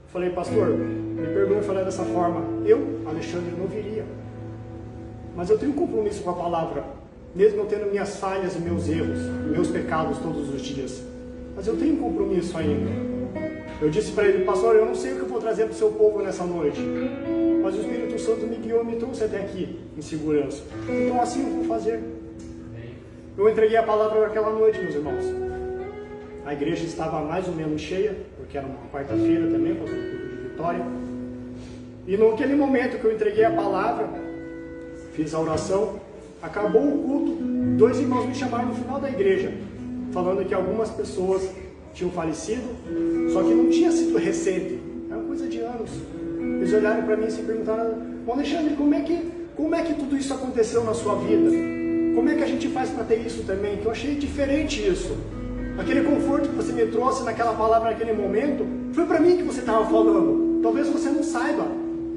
Falei, pastor, me perdoe falar dessa forma. Eu, Alexandre, não viria. Mas eu tenho um compromisso com a palavra, mesmo eu tendo minhas falhas e meus erros, meus pecados todos os dias. Mas eu tenho um compromisso ainda. Eu disse para ele, pastor, eu não sei o que eu vou trazer para o seu povo nessa noite, mas o Espírito Santo me guiou e me trouxe até aqui, em segurança. Então assim eu vou fazer. Eu entreguei a palavra naquela noite, meus irmãos. A igreja estava mais ou menos cheia, porque era uma quarta-feira também, para o culto de Vitória. E naquele momento que eu entreguei a palavra, fiz a oração, acabou o culto, 2 irmãos me chamaram no final da igreja, falando que algumas pessoas tinham falecido, só que não tinha sido recente, era coisa de anos. Eles olharam para mim e se perguntaram, Alexandre, como é que tudo isso aconteceu na sua vida? Como é que a gente faz para ter isso também? Que eu achei diferente isso. Aquele conforto que você me trouxe naquela palavra naquele momento, foi para mim que você estava falando. Talvez você não saiba.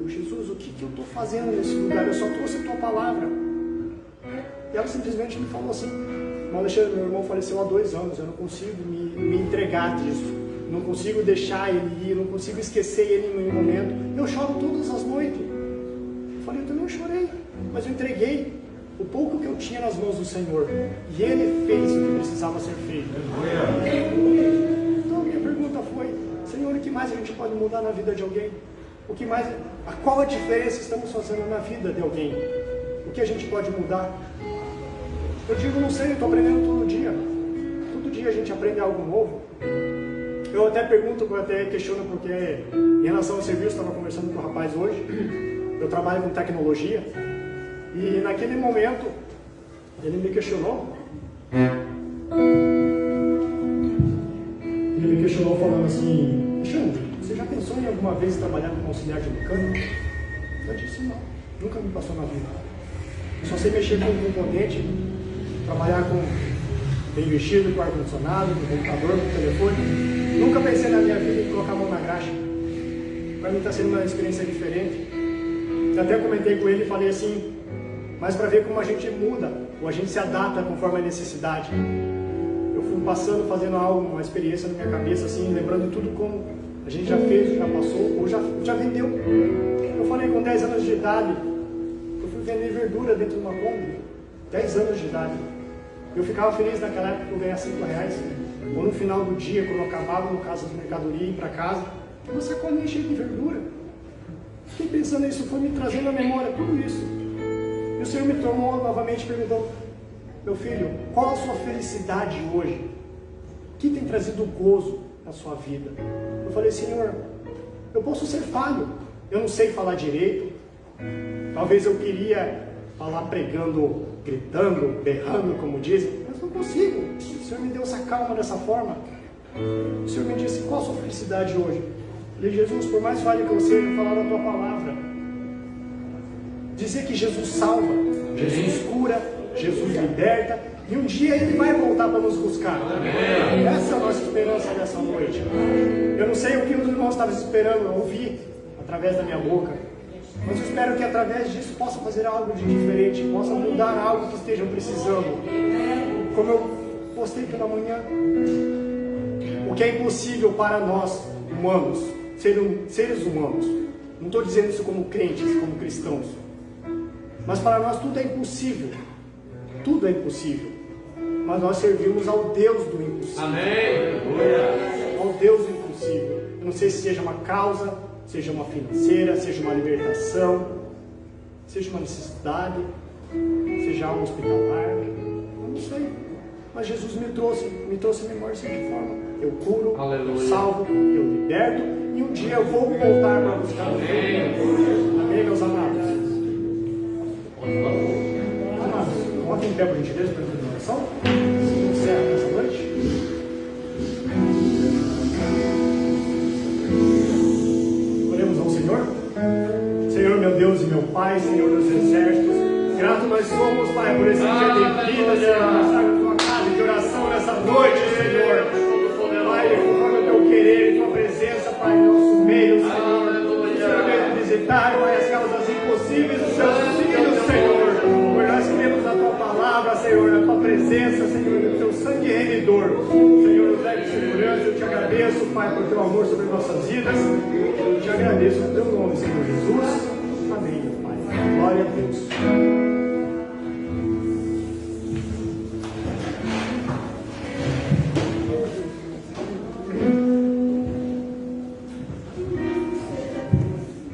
Eu, Jesus, o que eu estou fazendo nesse lugar? Eu só trouxe a tua palavra. E ela simplesmente me falou assim, Alexandre, meu irmão faleceu há 2 anos, eu não consigo me entregar disso. Não consigo deixar ele ir, não consigo esquecer ele em nenhum momento. Eu choro todas as noites. Eu falei, eu também chorei, mas eu entreguei o pouco que eu tinha nas mãos do Senhor. E Ele fez o que precisava ser feito. Então a minha pergunta foi, Senhor, o que mais a gente pode mudar na vida de alguém? O que mais, qual a diferença estamos fazendo na vida de alguém? O que a gente pode mudar? Eu digo, não sei, eu estou aprendendo todo dia. Todo dia a gente aprende algo novo. Eu até pergunto, eu até questiono, porque em relação ao serviço, estava conversando com o rapaz hoje, eu trabalho com tecnologia, e naquele momento, ele me questionou. Ele me questionou falando assim, Alexandre, você já pensou em alguma vez trabalhar como auxiliar de mecânico? Eu disse, não, nunca me passou na vida. Eu só sei mexer com um componente, trabalhar com bem vestido, com ar-condicionado, com computador, com telefone. Nunca pensei na minha vida em colocar a mão na graxa. Para mim está sendo uma experiência diferente. Eu até comentei com ele e falei assim, mas para ver como a gente muda, ou a gente se adapta conforme a necessidade. Eu fui passando, fazendo algo, uma experiência na minha cabeça, assim, lembrando tudo como a gente já fez, já passou, ou já vendeu. Eu falei, com 10 anos de idade, eu fui vender verdura dentro de uma Kombi. 10 anos de idade. Eu ficava feliz naquela época que eu ganhava R$5. Ou no final do dia, quando eu acabava no caso de mercadoria, ir para casa, uma sacolinha cheia de verdura. Fiquei pensando nisso, foi me trazendo à memória tudo isso. E o Senhor me tomou novamente e perguntou, meu filho, qual a sua felicidade hoje? O que tem trazido gozo na sua vida? Eu falei, Senhor, eu posso ser falho, eu não sei falar direito, talvez eu queria falar pregando, gritando, berrando, como dizem, mas não consigo. O Senhor me deu essa calma dessa forma. O Senhor me disse, qual a sua felicidade hoje? Eu falei, Jesus, por mais vale que eu seja falar da tua palavra, dizer que Jesus salva, Jesus cura, Jesus liberta, e um dia Ele vai voltar para nos buscar. Essa é a nossa esperança dessa noite. Eu não sei o que os irmãos estavam esperando ouvir através da minha boca, mas eu espero que através disso possa fazer algo de diferente, possa mudar algo que estejam precisando. Como eu postei pela manhã, o que é impossível para nós, humanos, seres humanos, não estou dizendo isso como crentes, como cristãos, mas para nós tudo é impossível. Tudo é impossível. Mas nós servimos ao Deus do impossível. Amém. Ao Deus do impossível. Eu não sei se seja uma causa, seja uma financeira, seja uma libertação, seja uma necessidade, seja algo hospitalar. Eu não sei. Mas Jesus me trouxe memória de certa forma. Eu curo, eu salvo, eu liberto, e um dia eu vou voltar para buscar o Senhor. Amém, meus amados? Amados, coloquem em pé por gentileza para a oração. Encerra essa noite. Oremos ao Senhor. Senhor, meu Deus e meu Pai, Senhor dos exércitos, grato nós somos, Pai, por esse dia de vida, de aniversário da tua casa, de oração nessa noite, Senhor. Pai, conforme o teu querer e tua presença, Pai, no nosso meio, Senhor. O Senhor veio visitar, Pai, as causas impossíveis dos seus filhos, Senhor. Por nós cremos na tua palavra, Senhor, na tua presença, Senhor, no teu sangue remidor. Senhor, nos leve segurança. Eu te agradeço, Pai, por teu amor sobre nossas vidas. Eu te agradeço no teu nome, Senhor Jesus. Amém, meu Pai. Glória a Deus.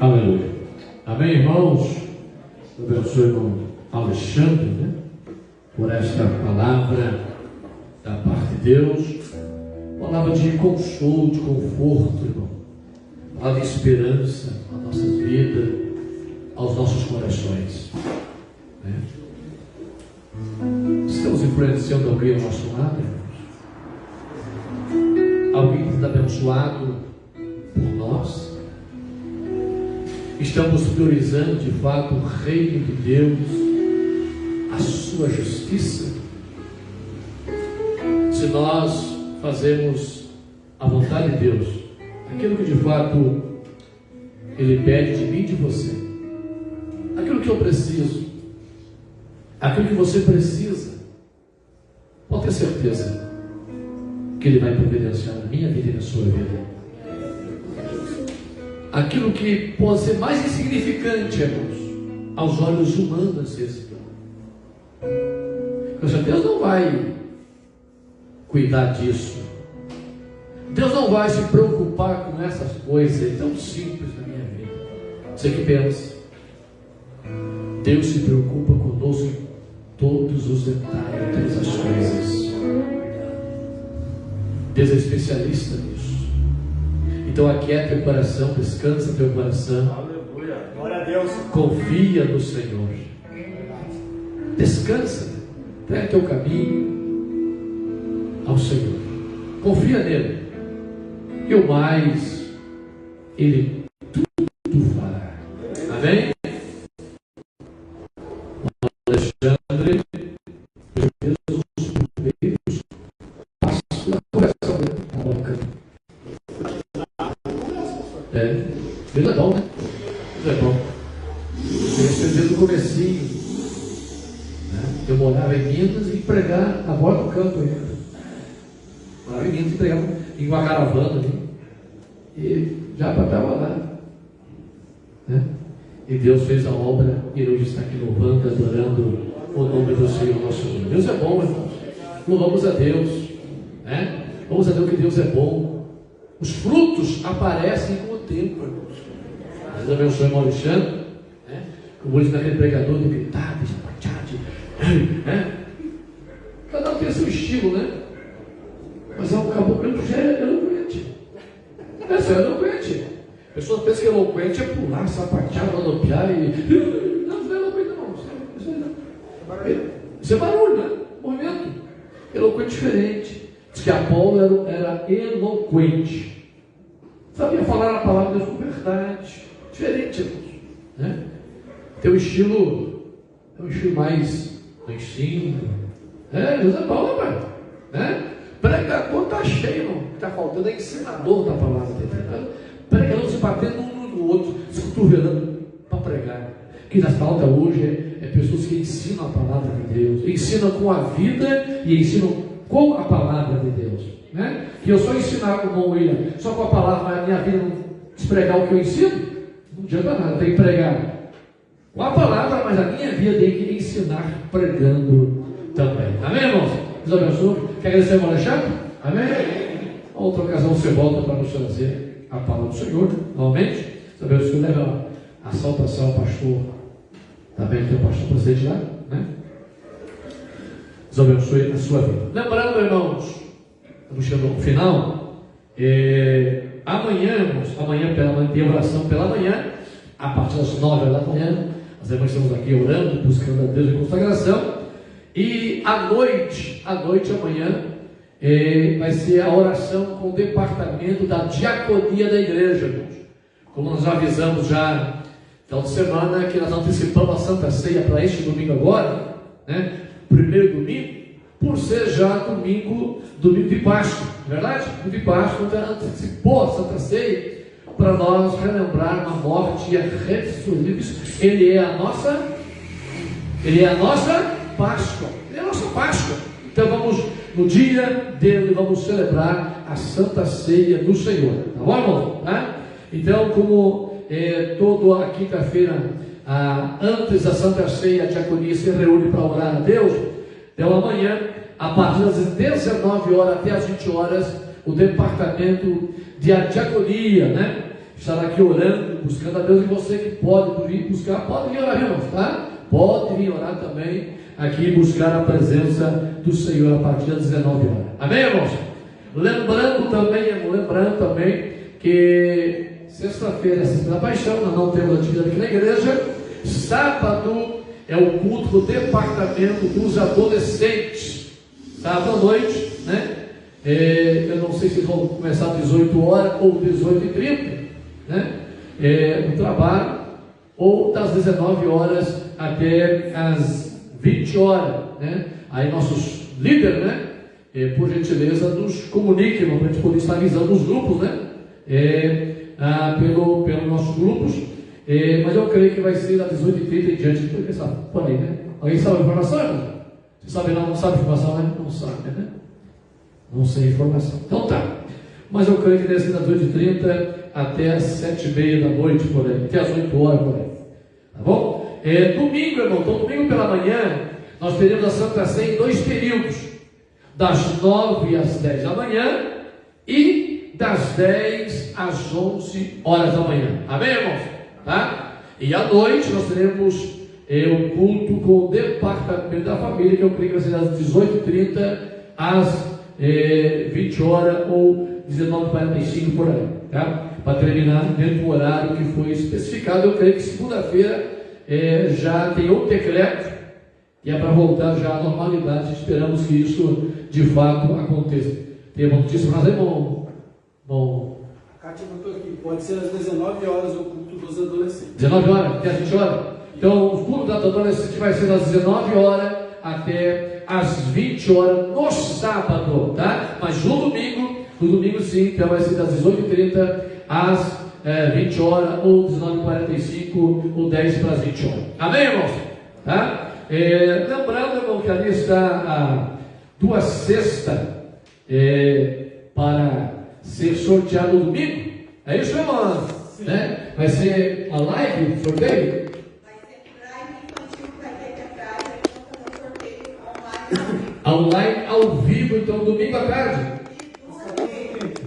Aleluia. Amém, irmãos? Eu abençoe o irmão Alexandre, né? Por esta palavra da parte de Deus. Palavra de consolo, de conforto, irmão. Palavra de esperança à nossa vida, aos nossos corações. Né? Estamos influenciando alguém ao nosso lado, irmãos? Alguém que está abençoado por nós? Estamos priorizando de fato o reino de Deus, a sua justiça? Se nós fazemos a vontade de Deus, aquilo que de fato Ele pede de mim e de você, aquilo que eu preciso, aquilo que você precisa, pode ter certeza que Ele vai providenciar na minha vida e na sua vida. Aquilo que pode ser mais insignificante, irmãos, aos olhos humanos às vezes. Deus não vai cuidar disso. Deus não vai se preocupar com essas coisas. É tão simples na minha vida. Você que pensa, Deus se preocupa conosco em todos os detalhes, todas as coisas. Deus é especialista nisso. Então aquieta teu coração, descansa teu coração. Aleluia. Glória a Deus. Confia no Senhor. Descansa. Entrega teu caminho ao Senhor. Confia nele. E o mais, Ele tudo fará. Amém? Alexandre, Jesus, primeiros passos da coração da boca. Deus é bom, né? Deus é bom. Eu recebi no comecinho, né? Eu morava em Minas e pregar a borda do campo ainda. Morava em Minas e pregava em uma caravana ali. E já estava lá, né? E Deus fez a obra e hoje está aqui louvando, adorando o nome do Senhor nosso Deus. Deus é bom, irmãos. Louvamos a Deus, né? Vamos a Deus que Deus é bom. Os frutos aparecem com o tempo, irmãos. Deus abençoe o irmão Alexandre, né? Como diz naquele pregador de gritar, de chapatear, né? Cada um tem seu estilo, né? Mas é um caboclo que já é eloquente. Essa é eloquente. A pessoa pensa que eloquente é pular, sapatear, rodopiar e. Não, não é eloquente, não. Isso é barulho, né? Movimento. diferente. Diz que Apolo era eloquente. Sabia falar a palavra de Deus com verdade. Diferente, irmãos, né? Tem um estilo mais do ensino. Deus é bom, rapaz, né? Pregador está cheio, irmão. Está faltando é ensinador da palavra de Deus. Pregador se batendo um no outro, se cotovelando para pregar. Que nas falta hoje é pessoas que ensinam a palavra de Deus, ensinam com a vida e ensinam com a palavra de Deus, né? Que eu só ensinar como o William, só com a palavra, mas a minha vida não despregar o que eu ensino, não adianta nada, tem que pregar com a palavra, mas a minha vida tem que ensinar pregando também. Amém, irmãos? Deus abençoe. Quer agradecer, irmão Alexandre? Amém? Outra ocasião você volta para nos trazer a palavra do Senhor, novamente. Deus abençoe. Leva a salvação ao pastor. Também tem o pastor presente lá, né? Deus abençoe a sua vida. Lembrando, irmãos, estamos chegando ao final. Amanhã, irmãos, amanhã pela manhã, tem oração pela manhã, a partir das 9 da manhã. As irmãs estamos aqui orando, buscando a Deus em consagração. E à noite amanhã, vai ser a oração com o departamento da diaconia da igreja, irmãos. Como nós avisamos já final de semana, que nós antecipamos a Santa Ceia para este domingo agora, né? Primeiro domingo, por ser já domingo de Páscoa, não é verdade? Domingo de Páscoa, então antecipou a Santa Ceia para nós relembrar a morte e a ressurreição. Ele é a nossa Páscoa. Ele é a nossa Páscoa. Então vamos, no dia dele, vamos celebrar a Santa Ceia do Senhor. Tá bom, irmão? Tá? Então, como toda a quinta-feira, antes da Santa Ceia, a diaconia se reúne para orar a Deus. Então amanhã, a partir das 19 horas até as 20 horas, o departamento de diaconia, né, estará aqui orando, buscando a Deus. E você que pode vir buscar, pode vir orar, irmãos, tá? Pode vir orar também aqui, buscar a presença do Senhor a partir das 19 horas. Amém, irmãos? Lembrando também que sexta-feira, sexta da paixão, nós não temos atividade aqui na igreja. Sábado é o culto do departamento dos adolescentes, sábado à noite, né? Eu não sei se vão começar às 18 horas ou 18h30, né? O trabalho, ou das 19 horas até as 20 horas, né? Aí nossos líderes, né? Por gentileza, nos comuniquem, para a gente poder estar avisando os grupos, né? Pelos nossos grupos. Mas eu creio que vai ser das 18h30 em diante. Porque sabe, por aí, né? Alguém sabe a informação, irmão? Você sabe não sabe a informação, né? Não sabe, né? Não sei a informação. Então tá. Mas eu creio que deve ser das 8h30 até as 7h30 da noite, por aí. Até as 8 horas, por aí. Tá bom? Domingo, irmão. Então, domingo pela manhã, nós teremos a Santa Ceia em 2 períodos. Das 9 às 10 da manhã e das 10 às 11 horas da manhã. Amém, irmãos? Tá? E à noite nós teremos o culto com o departamento da família, que eu creio que vai ser das 18h30 às 20 horas ou 19h45 por aí, tá? Para terminar dentro do horário que foi especificado. Eu creio que segunda-feira já tem outro decreto que é para voltar já à normalidade. Esperamos que isso de fato aconteça. Tem uma notícia para nós, irmão? Bom. A Cátia botou aqui, pode ser às 19 horas o culto dos adolescentes. 19 horas, até as 20 horas? Então, o culto da adolescente vai ser das 19 horas até as 20 horas no sábado, tá? Mas no domingo sim, então vai ser das 18h30 às 20 horas, ou 19h45, ou 10 para as 20 horas. Amém, irmãos? Tá? Lembrando, irmão, que ali está a 2 cestas para ser sorteado no domingo. É isso, irmão? Né? Vai ser a live, sorteio? Online ao vivo, então domingo à tarde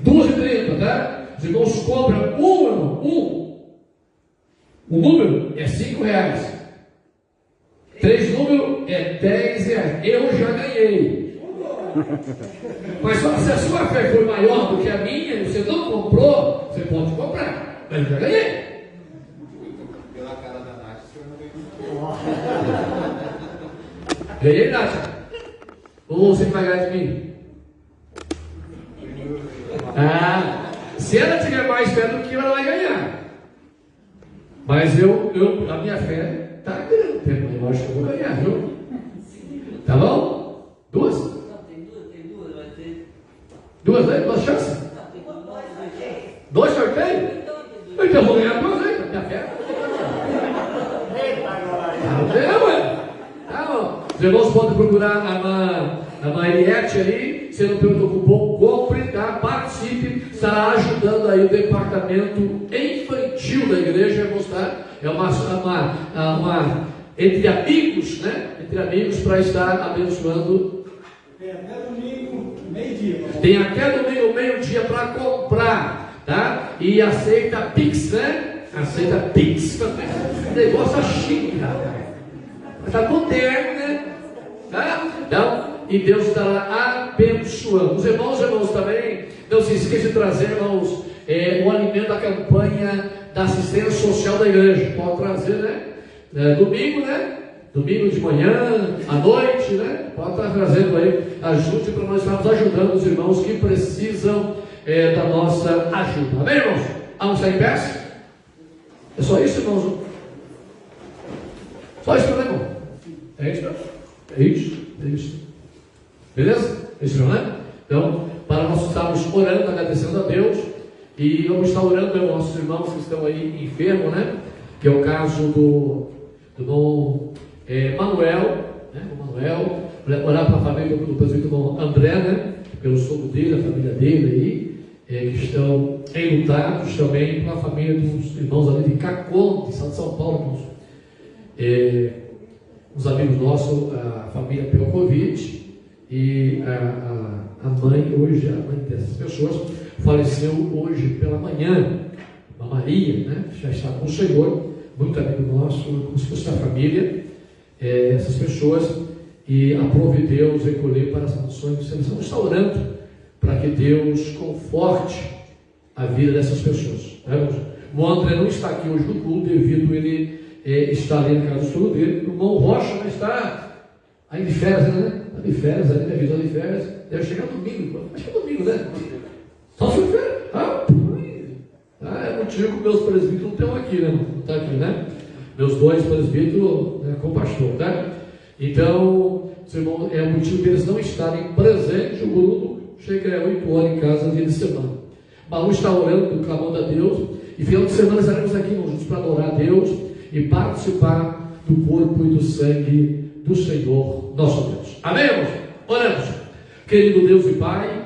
2h30, tá? Os irmãos cobram um número é R$5, 3 números é R$10. Eu já ganhei. Mas só se a sua fé for maior do que a minha e você não comprou, você pode comprar. Mas eu já ganhei. Pela cara da Nath, o senhor não ganhou. Ganhei, Nath. Ou você vai ganhar de mim? Se ela tiver mais fé do que eu, ela vai ganhar. Mas a minha fé está grande. Eu acho que eu vou ganhar, viu? Tá bom? 2? Não, tem duas, vai ter. 2 aí? 2 chances? Não, tem 2 sorteios. 2 sorteios? Então eu vou ganhar 2 aí, minha fé. Tá bom. Os irmãos podem procurar a Mariette ali. Se não perguntou cupom, compre, tá? Participe, estará ajudando aí o departamento infantil da igreja a mostrar. É uma entre amigos, né? Entre amigos para estar abençoando. Tem até domingo, meio-dia. Tem até domingo, meio-dia para comprar, tá? E aceita Pix, né? Aceita Pix também. Negócio chique, cara. Está moderno, né? Tá? Então, e Deus estará abençoando. Os irmãos também, não se esqueça de trazer, irmãos, o alimento da campanha da assistência social da igreja. Pode trazer, né? Domingo, né? Domingo de manhã, à noite, né? Pode estar trazendo aí. Ajude para nós estarmos ajudando os irmãos que precisam da nossa ajuda. Amém, irmãos? Vamos sair em pé? É só isso, irmãos? Só isso, né, irmão? É isso, não? É isso? É isso. Beleza? É isso, né? Então, para nós estarmos orando, agradecendo a Deus, e vamos estar orando pelos nossos irmãos que estão aí enfermos, né? Que é o caso do irmão Manuel, né? O Manuel, orar para a família do presbítero André, né? Pelo sogro dele, a família dele aí, que estão enlutados também, para a família dos irmãos ali de Caconde, de São Paulo, irmãos. Os amigos nossos, a família Pelkovic, e a mãe, hoje, a mãe dessas pessoas, faleceu hoje pela manhã, a Maria, né? Já está com o Senhor, muito amigo nosso, como se fosse da família, essas pessoas, e aprove Deus recolher para as nações do Senhor. Estamos orando para que Deus conforte a vida dessas pessoas. Né? O André não está aqui hoje no culto, devido a ele estar ali na casa do estudo dele. O irmão Rocha não está aí de férias, né? Está de férias, ali na visão de férias. Deve chegar domingo. Acho que é domingo, né? Só se for férias. É motivo que meus presbíteros não estão aqui, né? Não está aqui, né? Meus 2 presbíteros, né, com o pastor, tá? Então, irmão, é o motivo deles não estarem presentes. O Bruno chega às 8 horas em casa, dia de semana. Baú está orando, clamando a Deus. E final de semana estaremos aqui juntos para adorar a Deus e participar do corpo e do sangue do Senhor nosso Deus. Amém, irmãos? Oramos. Querido Deus e Pai,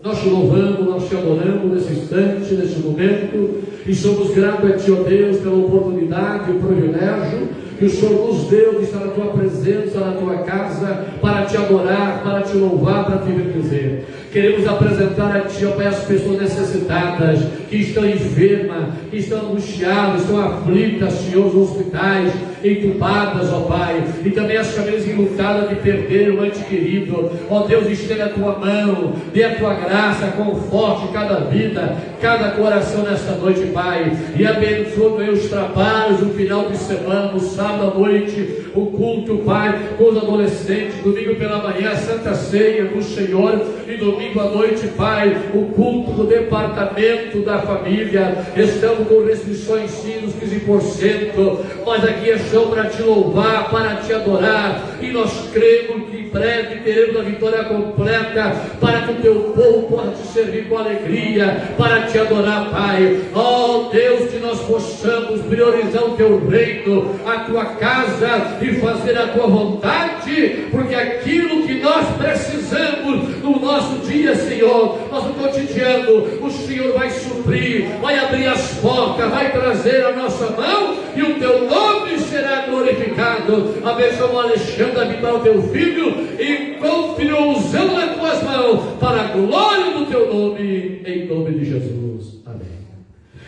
nós te louvamos, nós te adoramos nesse instante, nesse momento, e somos gratos a Ti, ó Deus, pela oportunidade e o privilégio que o Senhor nos deu de estar na Tua presença, na Tua casa, para Te adorar, para Te louvar, para Te bendizer. Queremos apresentar a Ti, ó Pai, as pessoas necessitadas, que estão enfermas, que estão angustiadas, estão aflitas, Senhor, nos hospitais, entubadas, ó Pai, e também as famílias enlutadas de perder um ente querido. Ó Deus, estenda a Tua mão, dê a Tua graça, conforte cada vida, cada coração nesta noite, Pai, e abençoe os trabalhos, o final de semana, o sábado à noite, o culto, Pai, com os adolescentes, domingo pela manhã, a Santa Ceia do Senhor, e domingo à noite, Pai, o culto do departamento da família. Estamos com restrições sim nos 15%, mas aqui é chão para Te louvar, para Te adorar, e nós cremos que em breve teremos a vitória completa, para que o Teu povo possa Te servir com alegria, para Te adorar, Pai. Ó Deus, que nós possamos priorizar o Teu reino, a Tua casa, e fazer a Tua vontade, porque aquilo que nós precisamos no nosso dia, Senhor, nosso cotidiano, o Senhor vai suprir, vai abrir as portas, vai trazer a nossa mão, e o Teu nome será glorificado. Abençoa o Alexandre a vida ao Teu filho, e confie-o usando nas Tuas mãos, para a glória do Teu nome, em nome de Jesus. Amém.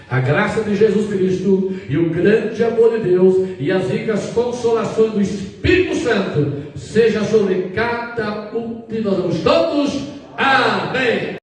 A graça de Jesus Cristo e o grande amor de Deus e as ricas consolações do Espírito Santo seja sobre cada um de nós todos. Amém.